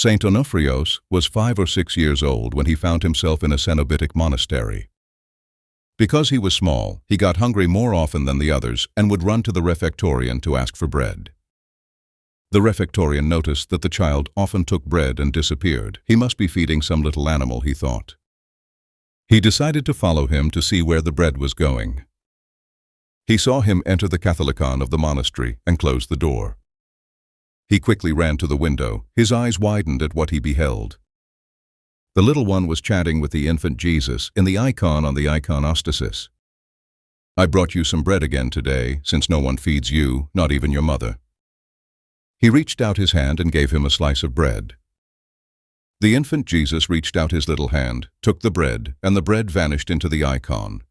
Saint Onofrios was 5 or 6 years old when he found himself in a Cenobitic monastery. Because he was small, he got hungry more often than the others and would run to the refectorian to ask for bread. The refectorian noticed that the child often took bread and disappeared. He must be feeding some little animal, he thought. He decided to follow him to see where the bread was going. He saw him enter the Catholicon of the monastery and close the door. He quickly ran to the window. His eyes widened at what he beheld. The little one was chatting with the infant Jesus in the icon on the iconostasis. "I brought you some bread again today, since no one feeds you, not even your mother." He reached out his hand and gave him a slice of bread. The infant Jesus reached out his little hand, took the bread, and the bread vanished into the icon.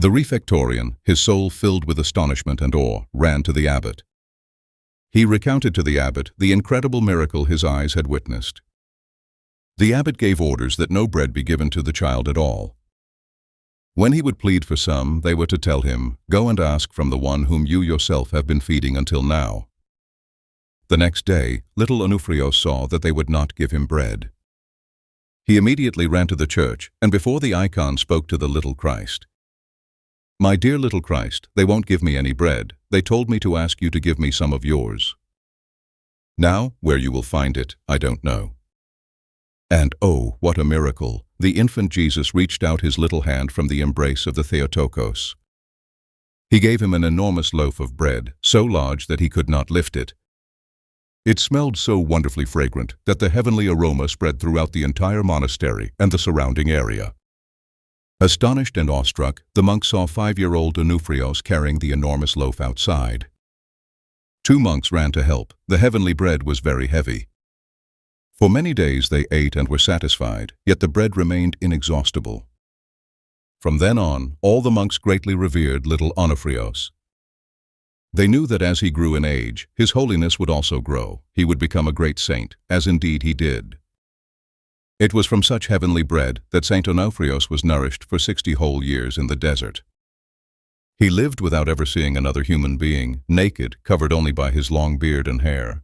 The refectorian, his soul filled with astonishment and awe, ran to the abbot. He recounted to the abbot the incredible miracle his eyes had witnessed. The abbot gave orders that no bread be given to the child at all. When he would plead for some, they were to tell him, "Go and ask from the one whom you yourself have been feeding until now." The next day, little Onofrios saw that they would not give him bread. He immediately ran to the church, and before the icon spoke to the little Christ. "My dear little Christ, they won't give me any bread. They told me to ask you to give me some of yours. Now, where you will find it, I don't know." And oh, what a miracle! The infant Jesus reached out his little hand from the embrace of the Theotokos. He gave him an enormous loaf of bread, so large that he could not lift it. It smelled so wonderfully fragrant that the heavenly aroma spread throughout the entire monastery and the surrounding area. Astonished and awestruck, the monks saw 5-year-old Onofrios carrying the enormous loaf outside. 2 monks ran to help. The heavenly bread was very heavy. For many days they ate and were satisfied, yet the bread remained inexhaustible. From then on, all the monks greatly revered little Onofrios. They knew that as he grew in age, his holiness would also grow. He would become a great saint, as indeed he did. It was from such heavenly bread that Saint Onofrios was nourished for 60 whole years in the desert. He lived without ever seeing another human being, naked, covered only by his long beard and hair.